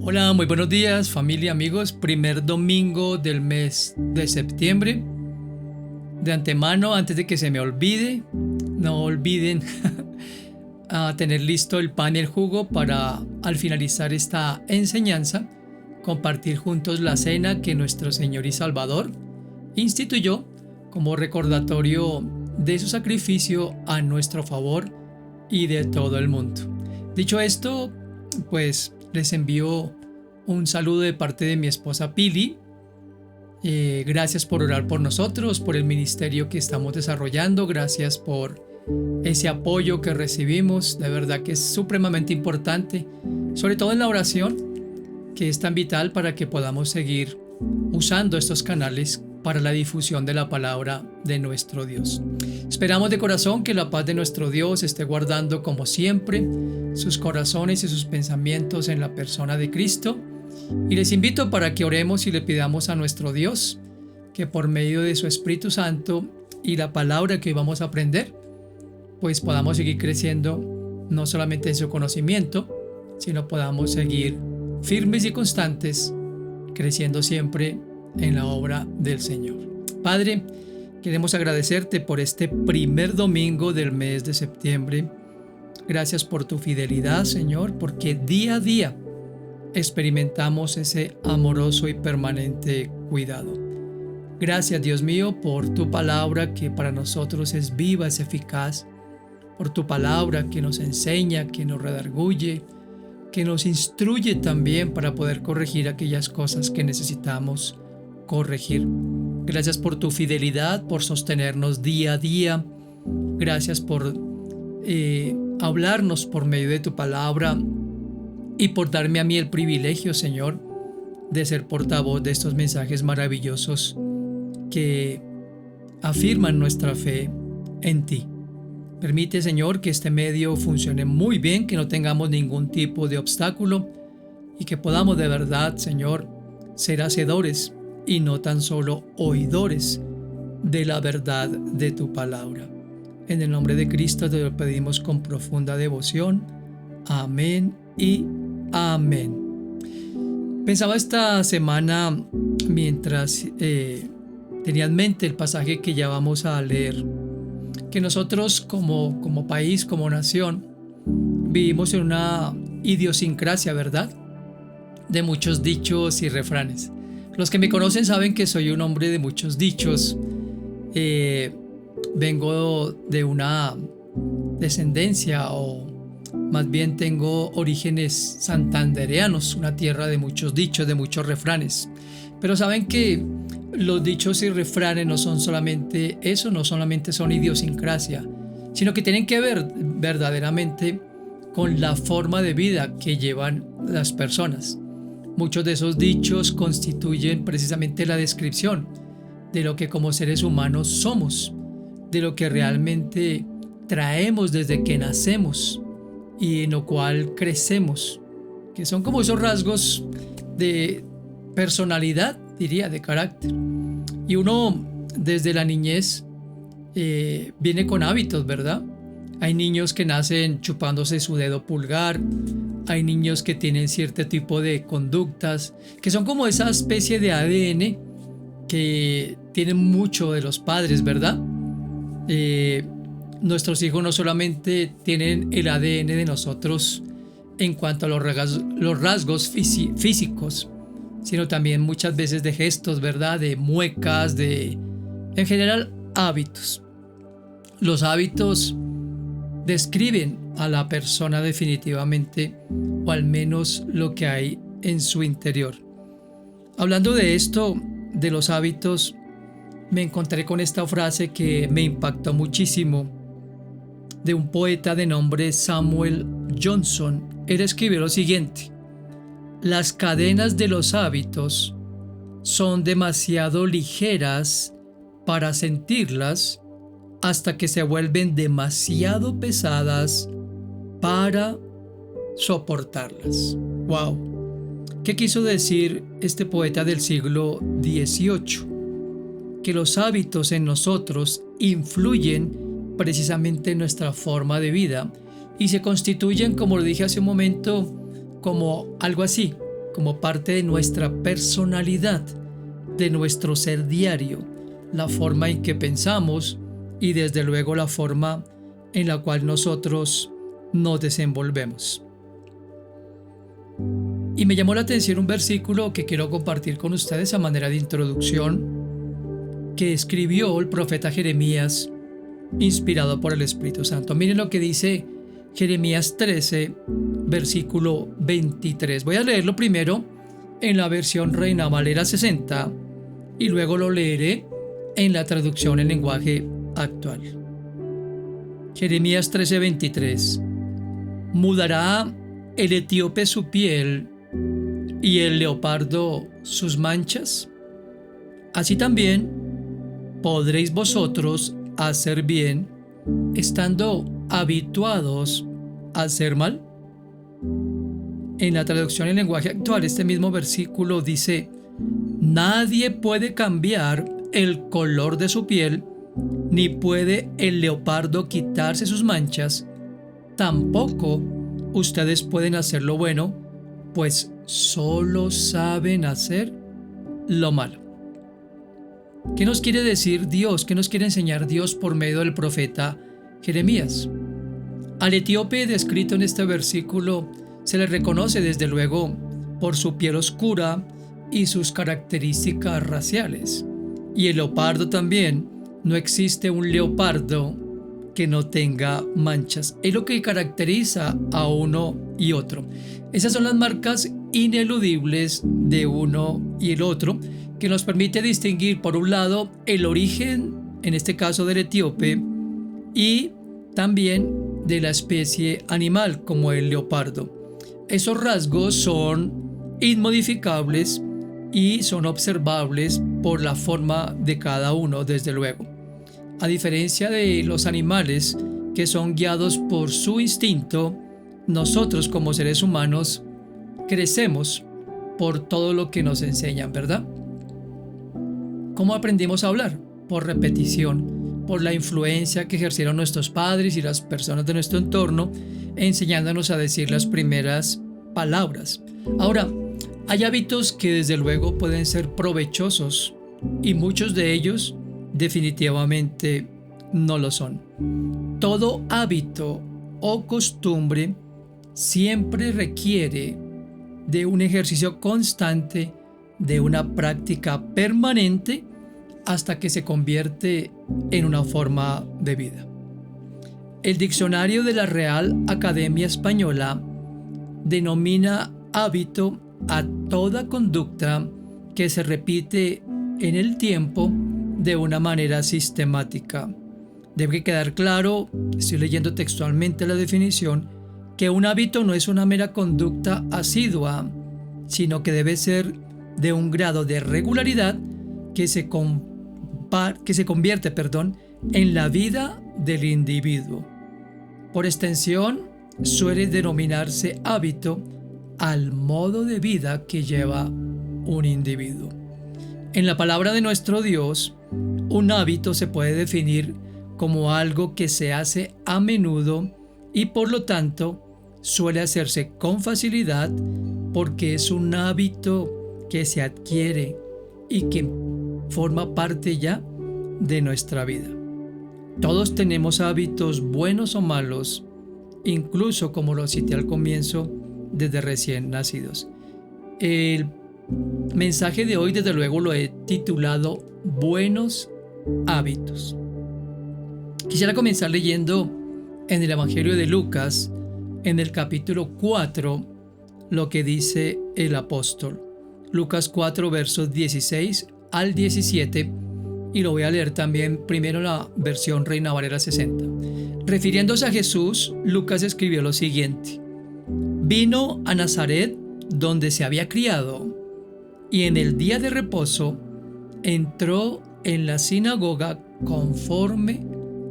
Hola, muy buenos días, familia, amigos. Primer domingo del mes de septiembre. De antemano, antes de que se me olvide, no olviden a tener listo el pan y el jugo para, al finalizar esta enseñanza, compartir juntos la cena que nuestro Señor y Salvador instituyó como recordatorio de su sacrificio a nuestro favor y de todo el mundo. Dicho esto, pues les envío un saludo de parte de mi esposa Pili. Gracias por orar por nosotros, por el ministerio que estamos desarrollando. Gracias por ese apoyo que recibimos. De verdad que es supremamente importante, sobre todo en la oración, que es tan vital para que podamos seguir usando estos canales para la difusión de la palabra de nuestro Dios. Esperamos de corazón que la paz de nuestro Dios esté guardando como siempre sus corazones y sus pensamientos en la persona de Cristo. Y les invito para que oremos y le pidamos a nuestro Dios que por medio de su Espíritu Santo y la palabra que hoy vamos a aprender, pues podamos seguir creciendo no solamente en su conocimiento, sino podamos seguir firmes y constantes, creciendo siempre en la obra del Señor. Padre, queremos agradecerte por este primer domingo del mes de septiembre. Gracias por tu fidelidad, Señor, porque día a día experimentamos ese amoroso y permanente cuidado. Gracias, Dios mío, por tu palabra que para nosotros es viva, es eficaz, por tu palabra que nos enseña, que nos redarguye, que nos instruye también para poder corregir aquellas cosas que necesitamos corregir. Gracias por tu fidelidad, por sostenernos día a día. Gracias por hablarnos por medio de tu palabra y por darme a mí el privilegio, Señor, de ser portavoz de estos mensajes maravillosos que afirman nuestra fe en ti. Permite, Señor, que este medio funcione muy bien, que no tengamos ningún tipo de obstáculo y que podamos de verdad, Señor, ser hacedores y no tan solo oidores de la verdad de tu palabra. En el nombre de Cristo te lo pedimos con profunda devoción. Amén y amén. Pensaba esta semana, mientras tenía en mente el pasaje que ya vamos a leer, que nosotros como país, como nación, vivimos en una idiosincrasia, ¿verdad?, de muchos dichos y refranes. Los que me conocen saben que soy un hombre de muchos dichos. Vengo de una descendencia, o más bien tengo orígenes santandereanos, una tierra de muchos dichos, de muchos refranes. Pero saben que los dichos y refranes no son solamente eso, no solamente son idiosincrasia, sino que tienen que ver verdaderamente con la forma de vida que llevan las personas. Muchos de esos dichos constituyen precisamente la descripción de lo que como seres humanos somos, de lo que realmente traemos desde que nacemos y en lo cual crecemos, que son como esos rasgos de personalidad, diría, de carácter. Y uno desde la niñez viene con hábitos, ¿verdad? Hay niños que nacen chupándose su dedo pulgar, hay niños que tienen cierto tipo de conductas, que son como esa especie de ADN que tienen mucho de los padres, ¿verdad? Nuestros hijos no solamente tienen el ADN de nosotros en cuanto a los rasgos físicos, sino también muchas veces de gestos, ¿verdad? De muecas, en general, hábitos. Los hábitos describen a la persona definitivamente, o al menos lo que hay en su interior. Hablando de esto, de los hábitos, me encontré con esta frase que me impactó muchísimo, de un poeta de nombre Samuel Johnson. Él escribió lo siguiente: las cadenas de los hábitos son demasiado ligeras para sentirlas hasta que se vuelven demasiado pesadas para soportarlas. ¡Wow! ¿Qué quiso decir este poeta del siglo XVIII? Que los hábitos en nosotros influyen precisamente en nuestra forma de vida y se constituyen, como lo dije hace un momento, como algo así, como parte de nuestra personalidad, de nuestro ser diario, la forma en que pensamos y desde luego la forma en la cual nosotros nos desenvolvemos. Y me llamó la atención un versículo que quiero compartir con ustedes a manera de introducción que escribió el profeta Jeremías, inspirado por el Espíritu Santo. Miren lo que dice Jeremías 13, versículo 23. Voy a leerlo primero en la versión Reina Valera 60 y luego lo leeré en la traducción en lenguaje actual. Jeremías 13, 23. ¿Mudará el etíope su piel y el leopardo sus manchas? Así también podréis vosotros hacer bien, estando habituados a hacer mal. En la traducción en lenguaje actual, este mismo versículo dice: nadie puede cambiar el color de su piel, ni puede el leopardo quitarse sus manchas. Tampoco ustedes pueden hacer lo bueno, pues solo saben hacer lo malo. ¿Qué nos quiere decir Dios? ¿Qué nos quiere enseñar Dios por medio del profeta Jeremías? Al etíope descrito en este versículo se le reconoce desde luego por su piel oscura y sus características raciales. Y el leopardo también. No existe un leopardo que no tenga manchas. Es lo que caracteriza a uno y otro. Esas son las marcas ineludibles de uno y el otro, que nos permite distinguir, por un lado, el origen, en este caso del etíope, y también de la especie animal, como el leopardo. Esos rasgos son inmodificables y son observables por la forma de cada uno, desde luego. A diferencia de los animales, que son guiados por su instinto, nosotros como seres humanos crecemos por todo lo que nos enseñan, ¿verdad? ¿Cómo aprendimos a hablar? Por repetición, por la influencia que ejercieron nuestros padres y las personas de nuestro entorno, enseñándonos a decir las primeras palabras. Ahora, hay hábitos que desde luego pueden ser provechosos y muchos de ellos definitivamente no lo son. Todo hábito o costumbre siempre requiere de un ejercicio constante, de una práctica permanente, hasta que se convierte en una forma de vida. El diccionario de la Real Academia Española denomina hábito a toda conducta que se repite en el tiempo de una manera sistemática. Debe quedar claro, estoy leyendo textualmente la definición, que un hábito no es una mera conducta asidua, sino que debe ser de un grado de regularidad que se convierte en la vida del individuo. Por extensión, suele denominarse hábito al modo de vida que lleva un individuo. En la palabra de nuestro Dios, un hábito se puede definir como algo que se hace a menudo y por lo tanto suele hacerse con facilidad, porque es un hábito que se adquiere y que forma parte ya de nuestra vida. Todos tenemos hábitos buenos o malos, incluso, como lo cité al comienzo, desde recién nacidos. El mensaje de hoy, desde luego, lo he titulado Buenos hábitos. Quisiera comenzar leyendo en el Evangelio de Lucas, en el capítulo 4, lo que dice el apóstol. Lucas 4, versos 16 al 17, y lo voy a leer también primero en la versión Reina Valera 60. Refiriéndose a Jesús, Lucas escribió lo siguiente: vino a Nazaret, donde se había criado, y en el día de reposo entró en la sinagoga conforme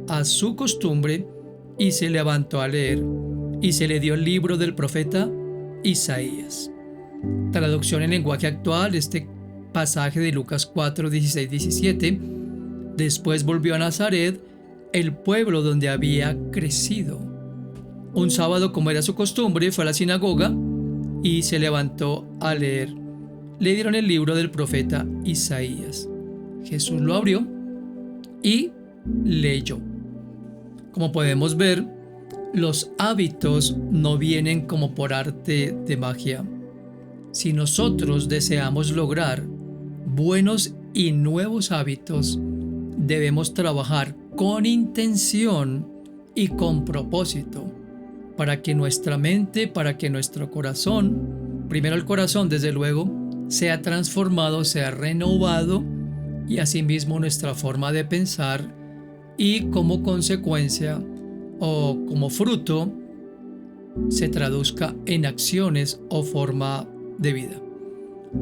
a su costumbre y se levantó a leer, y se le dio el libro del profeta Isaías. Traducción en lenguaje actual, este pasaje de Lucas 4, 16, 17. Después volvió a Nazaret, el pueblo donde había crecido. Un sábado, como era su costumbre, fue a la sinagoga y se levantó a leer. Le dieron el libro del profeta Isaías. Jesús lo abrió y leyó. Como podemos ver, los hábitos no vienen como por arte de magia. Si nosotros deseamos lograr buenos y nuevos hábitos, debemos trabajar con intención y con propósito para que nuestra mente, para que nuestro corazón, primero el corazón desde luego, sea transformado, sea renovado, y asimismo nuestra forma de pensar, y como consecuencia o como fruto se traduzca en acciones o forma de vida.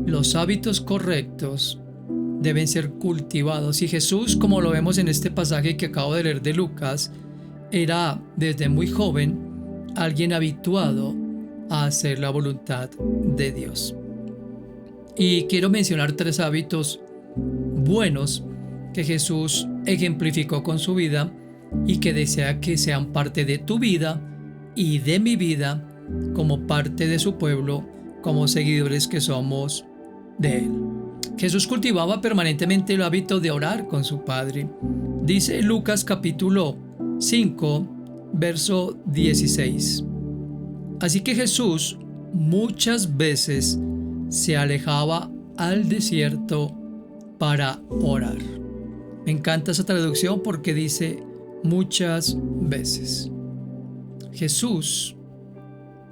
Los hábitos correctos deben ser cultivados, y Jesús, como lo vemos en este pasaje que acabo de leer de Lucas, era desde muy joven alguien habituado a hacer la voluntad de Dios. Y quiero mencionar 3 hábitos buenos que Jesús ejemplificó con su vida y que desea que sean parte de tu vida y de mi vida como parte de su pueblo, como seguidores que somos de Él. Jesús cultivaba permanentemente el hábito de orar con su Padre. Dice Lucas capítulo 5, verso 16. Así que Jesús muchas veces se alejaba al desierto para orar. Me encanta esa traducción porque dice muchas veces. Jesús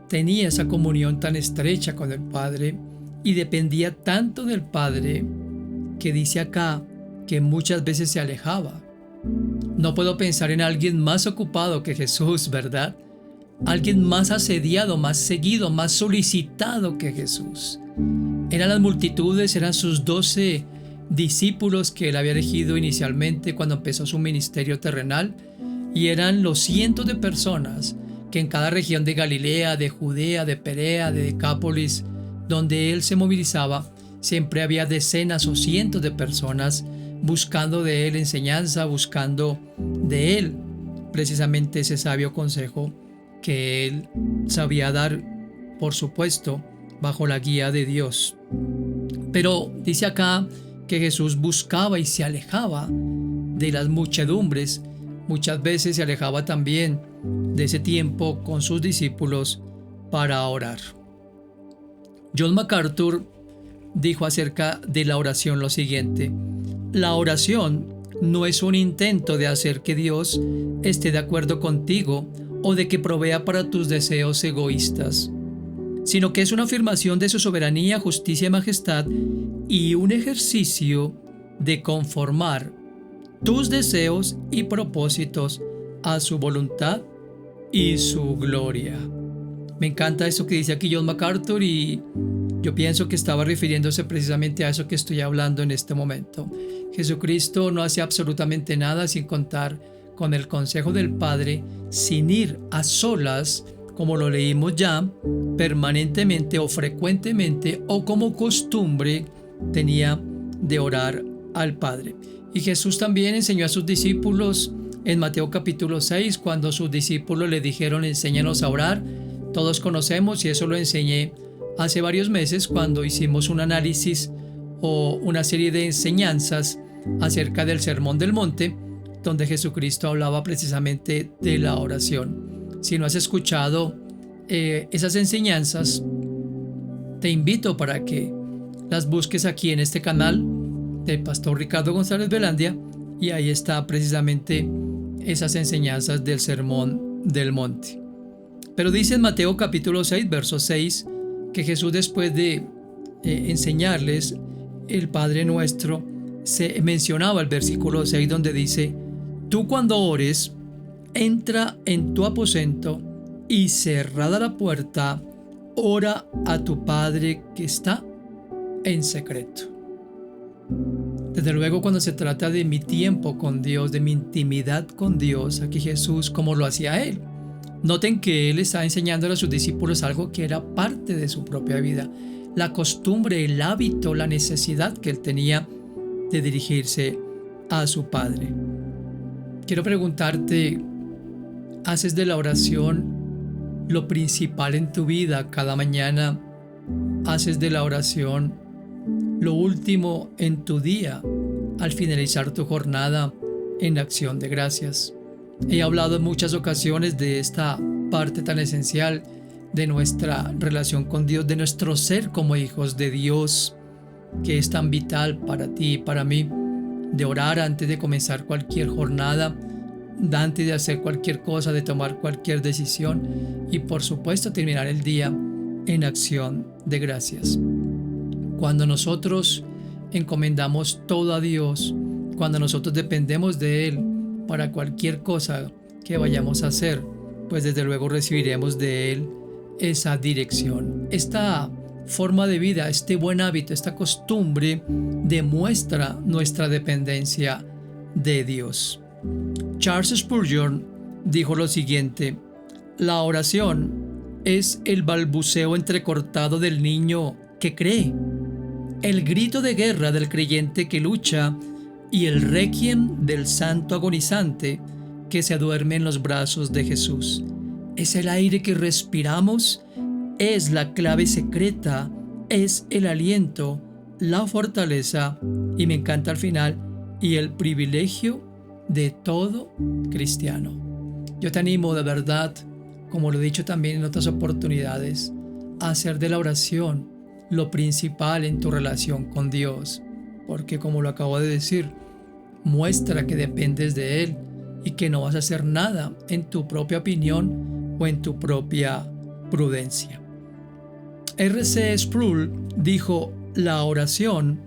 tenía esa comunión tan estrecha con el Padre y dependía tanto del Padre que dice acá que muchas veces se alejaba. No puedo pensar en alguien más ocupado que Jesús, ¿verdad? Alguien más asediado, más seguido, más solicitado que Jesús. Eran las multitudes, eran sus 12 discípulos que él había elegido inicialmente cuando empezó su ministerio terrenal, y eran los cientos de personas que en cada región de Galilea, de Judea, de Perea, de Decápolis, donde él se movilizaba, siempre había decenas o cientos de personas buscando de él enseñanza, buscando de él precisamente ese sabio consejo que él sabía dar, por supuesto, bajo la guía de Dios. Pero dice acá que Jesús buscaba y se alejaba de las muchedumbres. Muchas veces se alejaba también de ese tiempo con sus discípulos para orar. John MacArthur dijo acerca de la oración lo siguiente: la oración no es un intento de hacer que Dios esté de acuerdo contigo o de que provea para tus deseos egoístas, sino que es una afirmación de su soberanía, justicia y majestad, y un ejercicio de conformar tus deseos y propósitos a su voluntad y su gloria. Me encanta eso que dice aquí John MacArthur, y yo pienso que estaba refiriéndose precisamente a eso que estoy hablando en este momento. Jesucristo no hace absolutamente nada sin contar con el consejo del Padre, sin ir a solas, como lo leímos ya, permanentemente o frecuentemente o como costumbre tenía de orar al Padre. Y Jesús también enseñó a sus discípulos en Mateo capítulo 6, cuando sus discípulos le dijeron: enséñanos a orar. Todos conocemos, y eso lo enseñé hace varios meses cuando hicimos un análisis o una serie de enseñanzas acerca del Sermón del Monte, donde Jesucristo hablaba precisamente de la oración. Si no has escuchado esas enseñanzas, te invito para que las busques aquí en este canal del Pastor Ricardo González Velandia, y ahí está precisamente esas enseñanzas del Sermón del Monte. Pero dice en Mateo capítulo 6, verso 6, que Jesús, después de enseñarles el Padre Nuestro, se mencionaba el versículo 6, donde dice: tú cuando ores, entra en tu aposento y cerrada la puerta, ora a tu Padre que está en secreto. Desde luego, cuando se trata de mi tiempo con Dios, de mi intimidad con Dios, aquí Jesús, como lo hacía Él. Noten que Él está enseñando a sus discípulos algo que era parte de su propia vida, la costumbre, el hábito, la necesidad que Él tenía de dirigirse a su Padre. Quiero preguntarte, ¿haces de la oración lo principal en tu vida cada mañana haces de la oración lo último en tu día al finalizar tu jornada en acción de gracias. He hablado en muchas ocasiones de esta parte tan esencial de nuestra relación con Dios, de nuestro ser como hijos de Dios, que es tan vital para ti y para mí, de orar antes de comenzar cualquier jornada, antes de hacer cualquier cosa, de tomar cualquier decisión y por supuesto terminar el día en acción de gracias. Cuando nosotros encomendamos todo a Dios, cuando nosotros dependemos de Él para cualquier cosa que vayamos a hacer, pues desde luego recibiremos de Él esa dirección. Esta forma de vida, este buen hábito, esta costumbre demuestra nuestra dependencia de Dios. Charles Spurgeon dijo lo siguiente: la oración es el balbuceo entrecortado del niño que cree, el grito de guerra del creyente que lucha y el requiem del santo agonizante que se duerme en los brazos de Jesús. Es el aire que respiramos, es la clave secreta, es el aliento, la fortaleza y me encanta al final, y el privilegio de todo cristiano. Yo te animo de verdad, como lo he dicho también en otras oportunidades, a hacer de la oración lo principal en tu relación con Dios, porque como lo acabo de decir, muestra que dependes de Él y que no vas a hacer nada en tu propia opinión o en tu propia prudencia. R.C. Sproul dijo: la oración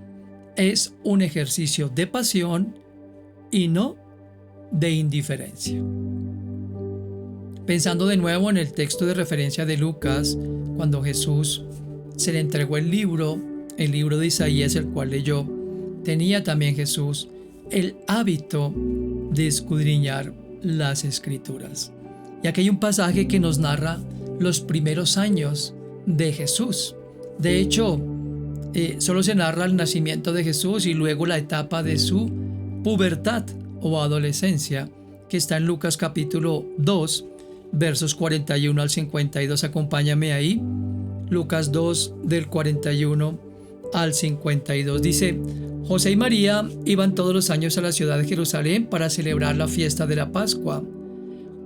es un ejercicio de pasión y no de indiferencia. Pensando de nuevo en el texto de referencia de Lucas, cuando Jesús se le entregó el libro de Isaías, el cual leyó, tenía también Jesús el hábito de escudriñar las Escrituras. Y aquí hay un pasaje que nos narra los primeros años de Jesús. De hecho, solo se narra el nacimiento de Jesús y luego la etapa de su pubertad o adolescencia, que está en Lucas capítulo 2, versos 41 al 52. Acompáñame ahí. Lucas 2, del 41 al 52. Dice: José y María iban todos los años a la ciudad de Jerusalén para celebrar la fiesta de la Pascua.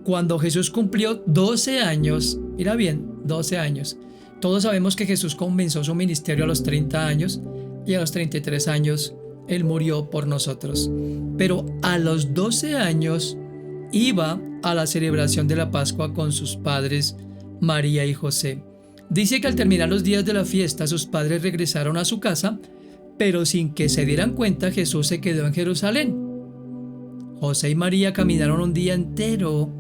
Cuando Jesús cumplió 12 años, mira bien, 12 años. Todos sabemos que Jesús comenzó su ministerio a los 30 años y a los 33 años Él murió por nosotros. Pero a los 12 años iba a la celebración de la Pascua con sus padres, María y José. Dice que al terminar los días de la fiesta, sus padres regresaron a su casa, pero sin que se dieran cuenta, Jesús se quedó en Jerusalén. José y María caminaron un día entero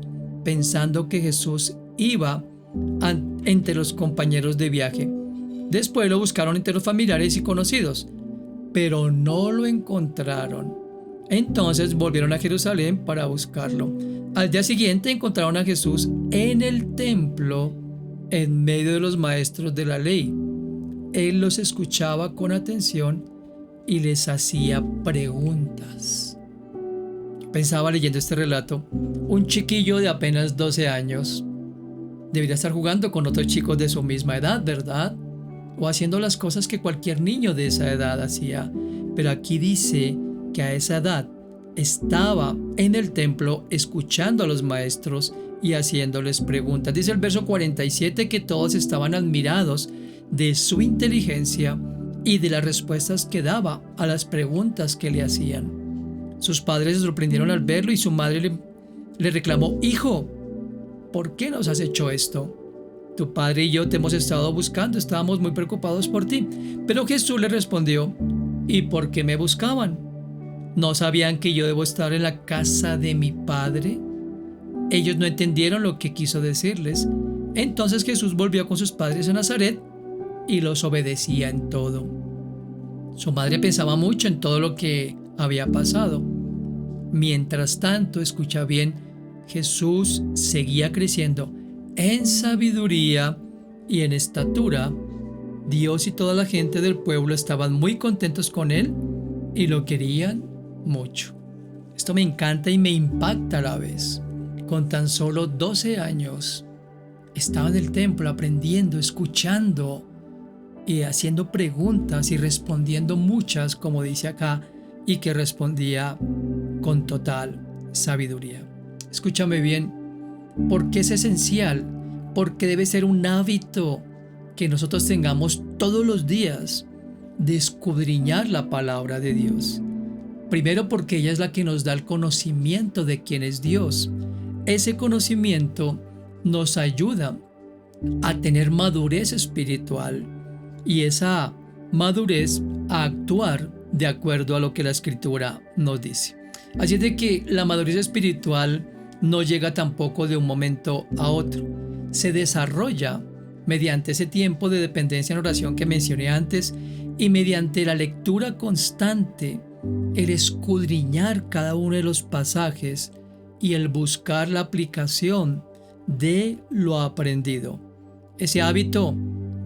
pensando que Jesús iba entre los compañeros de viaje. Después lo buscaron entre los familiares y conocidos, pero no lo encontraron. Entonces volvieron a Jerusalén para buscarlo. Al día siguiente encontraron a Jesús en el templo, en medio de los maestros de la ley. Él los escuchaba con atención y les hacía preguntas. Pensaba leyendo este relato, un chiquillo de apenas 12 años debería estar jugando con otros chicos de su misma edad, ¿verdad? O haciendo las cosas que cualquier niño de esa edad hacía. Pero aquí dice que a esa edad estaba en el templo escuchando a los maestros y haciéndoles preguntas. Dice el verso 47 que todos estaban admirados de su inteligencia y de las respuestas que daba a las preguntas que le hacían. Sus padres se sorprendieron al verlo y su madre le reclamó: hijo, ¿por qué nos has hecho esto? Tu padre y yo te hemos estado buscando, estábamos muy preocupados por ti. Pero Jesús le respondió: ¿y por qué me buscaban? ¿No sabían que yo debo estar en la casa de mi padre? Ellos no entendieron lo que quiso decirles. Entonces Jesús volvió con sus padres a Nazaret y los obedecía en todo. Su madre pensaba mucho en todo lo que había pasado. Mientras tanto, escucha bien, Jesús seguía creciendo en sabiduría y en estatura. Dios y toda la gente del pueblo estaban muy contentos con él y lo querían mucho. Esto me encanta y me impacta a la vez. Con tan solo 12 años estaba en el templo aprendiendo, escuchando y haciendo preguntas y respondiendo muchas, como dice acá, y que respondía con total sabiduría. Escúchame bien, porque es esencial, porque debe ser un hábito que nosotros tengamos todos los días de escudriñar la palabra de Dios. Primero porque ella es la que nos da el conocimiento de quién es Dios. Ese conocimiento nos ayuda a tener madurez espiritual y esa madurez a actuar de acuerdo a lo que la Escritura nos dice. Así es de que la madurez espiritual no llega tampoco de un momento a otro. Se desarrolla mediante ese tiempo de dependencia en oración que mencioné antes y mediante la lectura constante, el escudriñar cada uno de los pasajes y el buscar la aplicación de lo aprendido. Ese hábito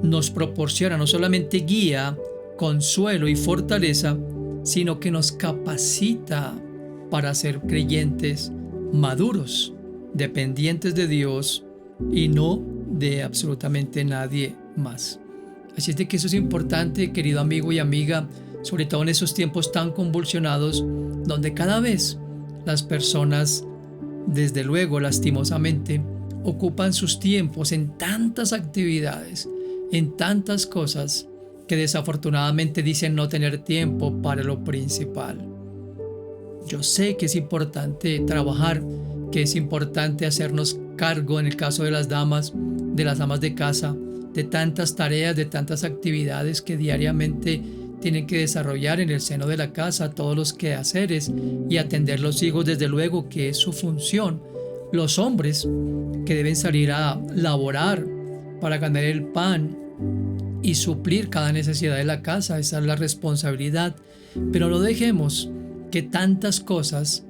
nos proporciona no solamente guía, consuelo y fortaleza, sino que nos capacita para ser creyentes maduros, dependientes de Dios y no de absolutamente nadie más. Así es de que eso es importante, querido amigo y amiga, sobre todo en esos tiempos tan convulsionados, donde cada vez las personas, desde luego, lastimosamente, ocupan sus tiempos en tantas actividades, en tantas cosas, que desafortunadamente dicen no tener tiempo para lo principal. Yo sé que es importante trabajar, que es importante hacernos cargo, en el caso de las damas de casa, de tantas tareas, de tantas actividades que diariamente tienen que desarrollar en el seno de la casa, todos los quehaceres y atender los hijos, desde luego que es su función. Los hombres que deben salir a laborar para ganar el pan y suplir cada necesidad de la casa, esa es la responsabilidad. Pero no dejemos que tantas cosas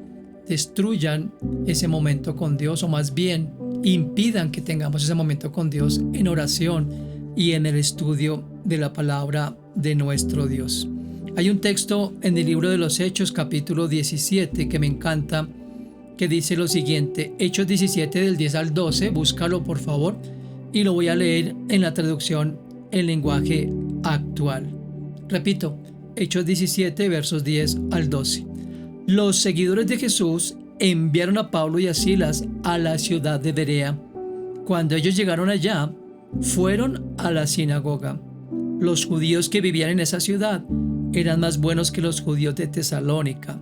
destruyan ese momento con Dios, o más bien impidan que tengamos ese momento con Dios en oración y en el estudio de la palabra de nuestro Dios. Hay un texto en el libro de los Hechos, capítulo 17, que me encanta, que dice lo siguiente. Hechos 17 del 10 al 12, búscalo por favor, y lo voy a leer en la traducción en lenguaje actual. Repito, Hechos 17, versos 10 al 12. Los seguidores de Jesús enviaron a Pablo y a Silas a la ciudad de Berea. Cuando ellos llegaron allá, fueron a la sinagoga. Los judíos que vivían en esa ciudad eran más buenos que los judíos de Tesalónica.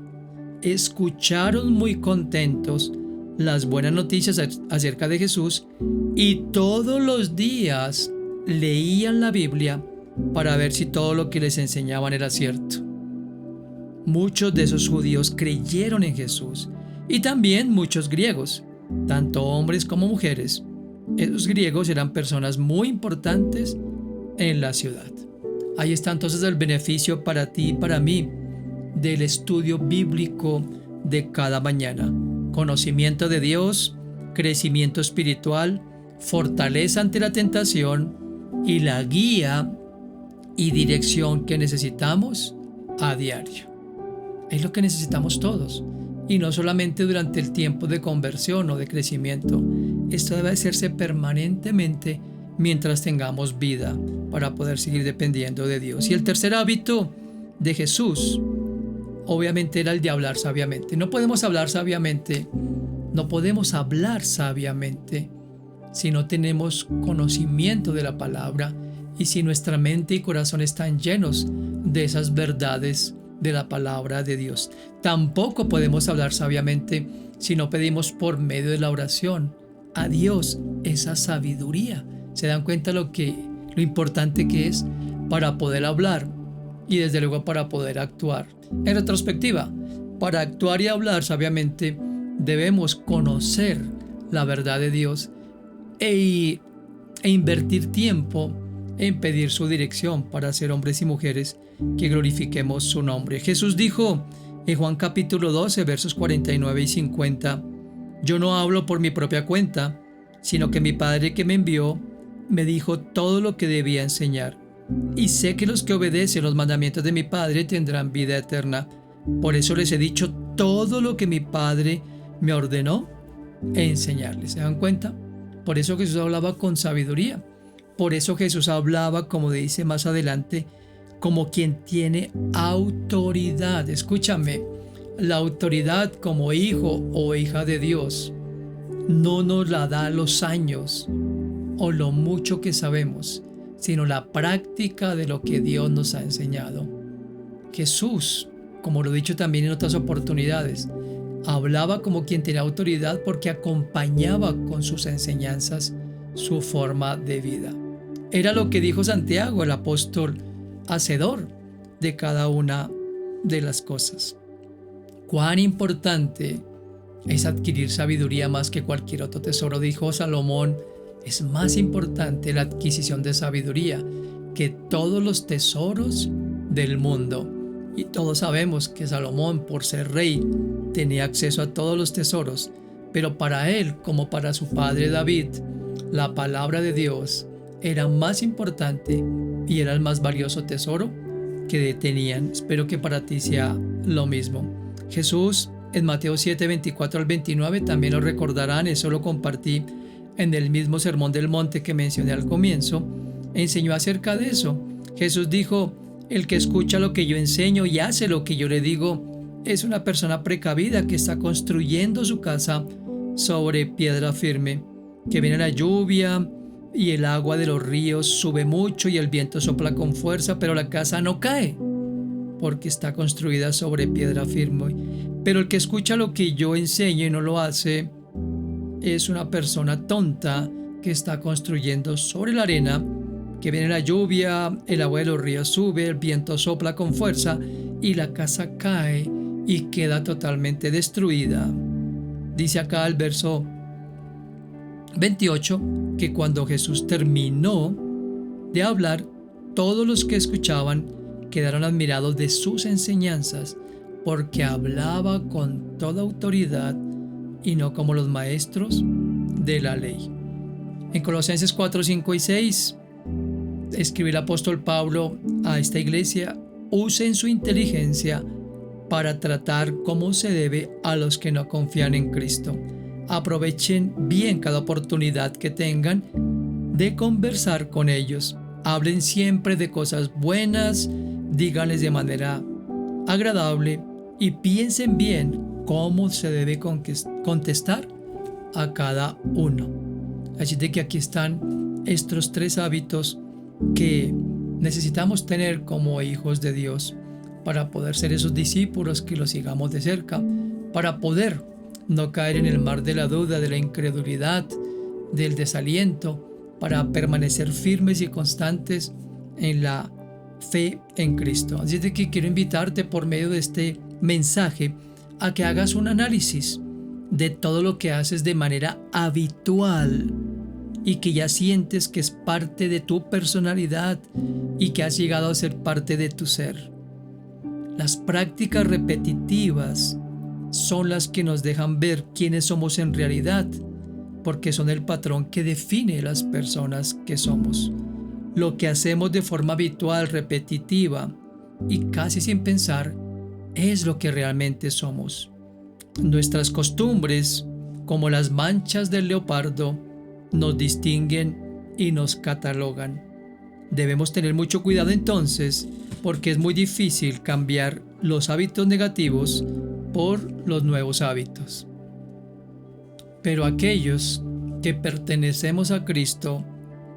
Escucharon muy contentos las buenas noticias acerca de Jesús y todos los días leían la Biblia para ver si todo lo que les enseñaban era cierto. Muchos de esos judíos creyeron en Jesús y también muchos griegos, tanto hombres como mujeres. Esos griegos eran personas muy importantes en la ciudad. Ahí está entonces el beneficio para ti y para mí del estudio bíblico de cada mañana. Conocimiento de Dios, crecimiento espiritual, fortaleza ante la tentación y la guía y dirección que necesitamos a diario. Es lo que necesitamos todos, y no solamente durante el tiempo de conversión o de crecimiento. Esto debe hacerse permanentemente mientras tengamos vida para poder seguir dependiendo de Dios. Y el tercer hábito de Jesús, obviamente, era el de hablar sabiamente. No podemos hablar sabiamente si no tenemos conocimiento de la palabra y si nuestra mente y corazón están llenos de esas verdades de la palabra de Dios. Tampoco podemos hablar sabiamente si no pedimos por medio de la oración a Dios esa sabiduría. ¿Se dan cuenta lo importante que es para poder hablar y desde luego para poder actuar? En retrospectiva, para actuar y hablar sabiamente debemos conocer la verdad de Dios e invertir tiempo en pedir su dirección para ser hombres y mujeres que glorifiquemos su nombre. Jesús dijo en Juan capítulo 12, versos 49 y 50, yo no hablo por mi propia cuenta, sino que mi Padre que me envió me dijo todo lo que debía enseñar. Y sé que los que obedecen los mandamientos de mi Padre tendrán vida eterna. Por eso les he dicho todo lo que mi Padre me ordenó enseñarles. ¿Se dan cuenta? Por eso Jesús hablaba con sabiduría, Por eso Jesús hablaba, como dice más adelante, como quien tiene autoridad. Escúchame, la autoridad como hijo o hija de Dios no nos la da los años o lo mucho que sabemos, sino la práctica de lo que Dios nos ha enseñado. Jesús, como lo he dicho también en otras oportunidades, hablaba como quien tenía autoridad porque acompañaba con sus enseñanzas su forma de vida. Era lo que dijo Santiago, el apóstol, hacedor de cada una de las cosas. Cuán importante es adquirir sabiduría más que cualquier otro tesoro, dijo Salomón. Es más importante la adquisición de sabiduría que todos los tesoros del mundo. Y todos sabemos que Salomón, por ser rey, tenía acceso a todos los tesoros, pero para él, como para su padre David, la palabra de Dios era más importante y era el más valioso tesoro que tenían. Espero que para ti sea lo mismo. Jesús, en Mateo 7, 24 al 29, también lo recordarán, eso lo compartí en el mismo Sermón del Monte que mencioné al comienzo, enseñó acerca de eso. Jesús dijo: el que escucha lo que yo enseño y hace lo que yo le digo es una persona precavida que está construyendo su casa sobre piedra firme, que viene la lluvia y el agua de los ríos sube mucho y el viento sopla con fuerza, pero la casa no cae porque está construida sobre piedra firme. Pero el que escucha lo que yo enseño y no lo hace es una persona tonta que está construyendo sobre la arena, que viene la lluvia, el agua de los ríos sube, el viento sopla con fuerza y la casa cae y queda totalmente destruida. Dice acá el verso 28 que cuando Jesús terminó de hablar, todos los que escuchaban quedaron admirados de sus enseñanzas, porque hablaba con toda autoridad y no como los maestros de la ley. En Colosenses 4, 5 y 6 escribe el apóstol Pablo a esta iglesia: usen su inteligencia para tratar como se debe a los que no confían en Cristo. Aprovechen bien cada oportunidad que tengan de conversar con ellos. Hablen siempre de cosas buenas, díganles de manera agradable y piensen bien cómo se debe contestar a cada uno. Así de que aquí están estos 3 hábitos que necesitamos tener como hijos de Dios para poder ser esos discípulos que los sigamos de cerca, para poder no caer en el mar de la duda, de la incredulidad, del desaliento, para permanecer firmes y constantes en la fe en Cristo. Así de que quiero invitarte por medio de este mensaje a que hagas un análisis de todo lo que haces de manera habitual y que ya sientes que es parte de tu personalidad y que has llegado a ser parte de tu ser. Las prácticas repetitivas son las que nos dejan ver quiénes somos en realidad, porque son el patrón que define las personas que somos. Lo que hacemos de forma habitual, repetitiva y casi sin pensar es lo que realmente somos. Nuestras costumbres, como las manchas del leopardo, nos distinguen y nos catalogan. Debemos tener mucho cuidado entonces, porque es muy difícil cambiar los hábitos negativos por los nuevos hábitos. Pero aquellos que pertenecemos a Cristo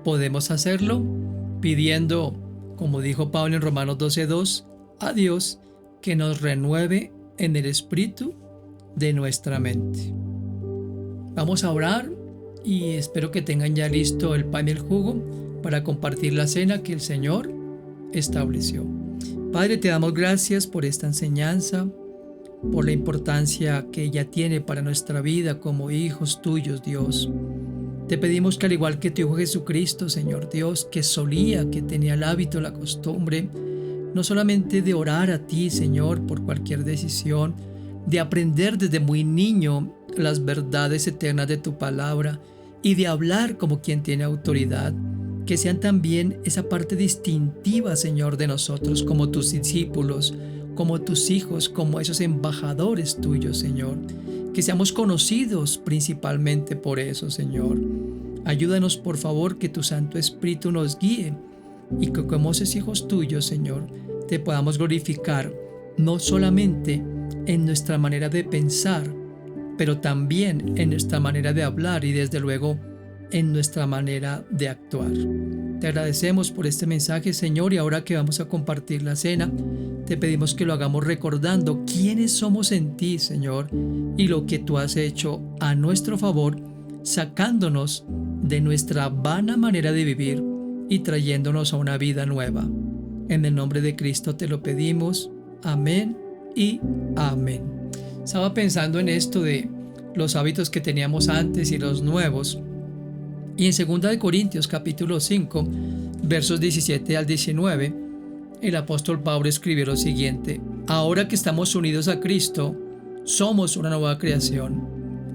podemos hacerlo pidiendo, como dijo Pablo en Romanos 12:2, a Dios que nos renueve en el espíritu de nuestra mente. Vamos a orar y espero que tengan ya listo el pan y el jugo para compartir la cena que el Señor estableció. Padre, te damos gracias por esta enseñanza, por la importancia que ella tiene para nuestra vida como hijos tuyos, Dios. Te pedimos que al igual que tu Hijo Jesucristo, Señor Dios, que tenía el hábito, la costumbre, no solamente de orar a ti, Señor, por cualquier decisión, de aprender desde muy niño las verdades eternas de tu palabra y de hablar como quien tiene autoridad, que sean también esa parte distintiva, Señor, de nosotros como tus discípulos, como tus hijos, como esos embajadores tuyos, Señor. Que seamos conocidos principalmente por eso, Señor. Ayúdanos, por favor, que tu Santo Espíritu nos guíe y que como hijos tuyos, Señor, te podamos glorificar no solamente en nuestra manera de pensar, pero también en nuestra manera de hablar y desde luego en nuestra manera de actuar. Te agradecemos por este mensaje, Señor, y ahora que vamos a compartir la cena, te pedimos que lo hagamos recordando quiénes somos en ti, Señor, y lo que tú has hecho a nuestro favor, sacándonos de nuestra vana manera de vivir y trayéndonos a una vida nueva. En el nombre de Cristo te lo pedimos. Amén y amén. Estaba pensando en esto de los hábitos que teníamos antes y los nuevos. Y en 2 Corintios capítulo 5, versos 17 al 19, el apóstol Pablo escribió lo siguiente: ahora que estamos unidos a Cristo, somos una nueva creación.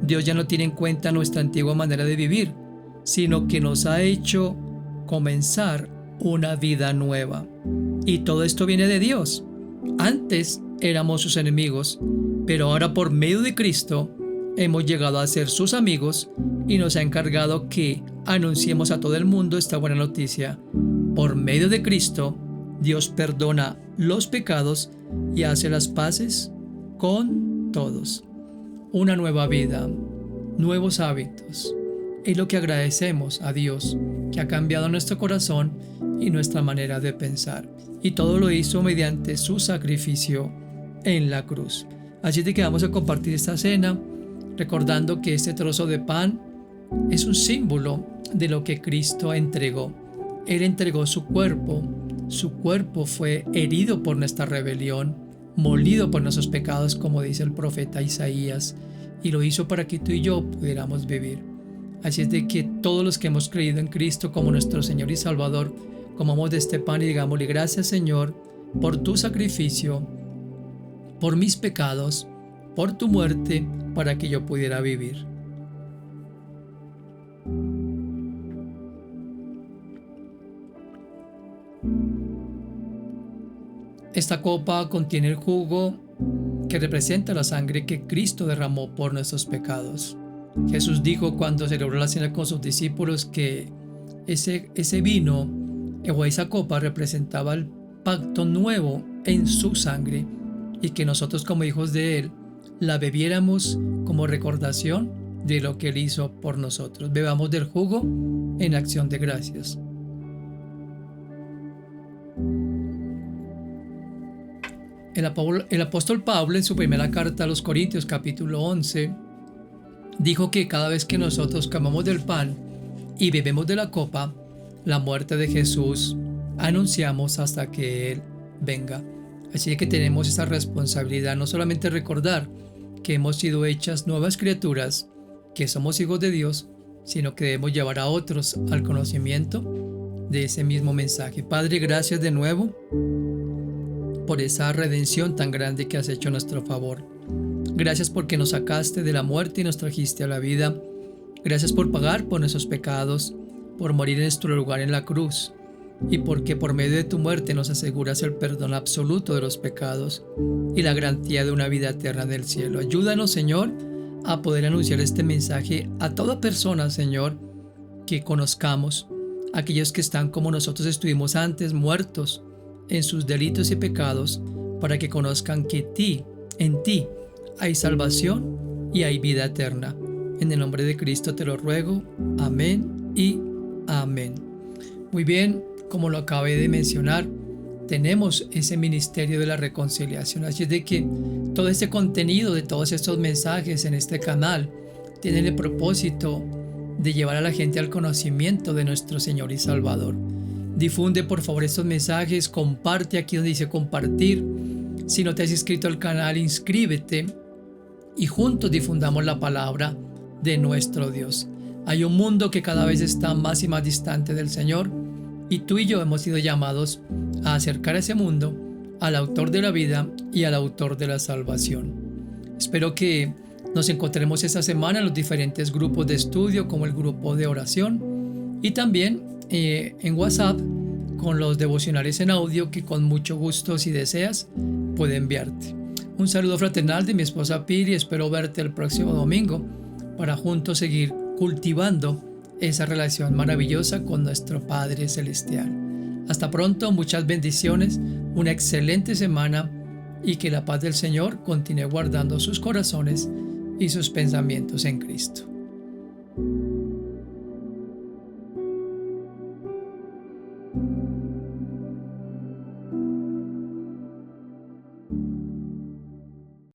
Dios ya no tiene en cuenta nuestra antigua manera de vivir, sino que nos ha hecho comenzar una vida nueva. Y todo esto viene de Dios. Antes éramos sus enemigos, pero ahora por medio de Cristo hemos llegado a ser sus amigos y nos ha encargado que anunciemos a todo el mundo esta buena noticia. Por medio de Cristo, Dios perdona los pecados y hace las paces con todos. Una nueva vida, nuevos hábitos. Es lo que agradecemos a Dios, que ha cambiado nuestro corazón y nuestra manera de pensar. Y todo lo hizo mediante su sacrificio en la cruz. Así de que vamos a compartir esta cena, recordando que este trozo de pan es un símbolo de lo que Cristo entregó. Él entregó su cuerpo fue herido por nuestra rebelión, molido por nuestros pecados, como dice el profeta Isaías, y lo hizo para que tú y yo pudiéramos vivir. Así es de que todos los que hemos creído en Cristo como nuestro Señor y Salvador, comamos de este pan y digámosle: gracias, Señor, por tu sacrificio, por mis pecados, por tu muerte, para que yo pudiera vivir. Esta copa contiene el jugo que representa la sangre que Cristo derramó por nuestros pecados. Jesús dijo cuando celebró la cena con sus discípulos que ese vino o esa copa representaba el pacto nuevo en su sangre y que nosotros como hijos de Él la bebiéramos como recordación de lo que Él hizo por nosotros. Bebamos del jugo en acción de gracias. El apóstol Pablo en su primera carta a los Corintios capítulo 11 dijo que cada vez que nosotros comamos del pan y bebemos de la copa, la muerte de Jesús anunciamos hasta que Él venga. Así que tenemos esa responsabilidad, no solamente recordar que hemos sido hechas nuevas criaturas, que somos hijos de Dios, sino que debemos llevar a otros al conocimiento de ese mismo mensaje. Padre, gracias de nuevo por esa redención tan grande que has hecho a nuestro favor. Gracias porque nos sacaste de la muerte y nos trajiste a la vida. Gracias por pagar por nuestros pecados, por morir en nuestro lugar en la cruz, y porque por medio de tu muerte nos aseguras el perdón absoluto de los pecados y la garantía de una vida eterna en el cielo. Ayúdanos, Señor, a poder anunciar este mensaje a toda persona, Señor, que conozcamos, aquellos que están como nosotros estuvimos antes, muertos en sus delitos y pecados, para que conozcan que en ti hay salvación y hay vida eterna. En el nombre de Cristo te lo ruego. Amén y amén. Muy bien, como lo acabé de mencionar, tenemos ese ministerio de la reconciliación. Así es de que todo este contenido de todos estos mensajes en este canal tiene el propósito de llevar a la gente al conocimiento de nuestro Señor y Salvador. Difunde por favor estos mensajes, comparte aquí donde dice compartir. Si no te has inscrito al canal, inscríbete y juntos difundamos la palabra de nuestro Dios. Hay un mundo que cada vez está más y más distante del Señor, y tú y yo hemos sido llamados a acercar a ese mundo al autor de la vida y al autor de la salvación. Espero que nos encontremos esta semana en los diferentes grupos de estudio, como el grupo de oración, y también en WhatsApp con los devocionales en audio que con mucho gusto, si deseas, puede enviarte. Un saludo fraternal de mi esposa Piri. Espero verte el próximo domingo para juntos seguir cultivando esa relación maravillosa con nuestro Padre Celestial. Hasta pronto, muchas bendiciones, una excelente semana y que la paz del Señor continúe guardando sus corazones y sus pensamientos en Cristo.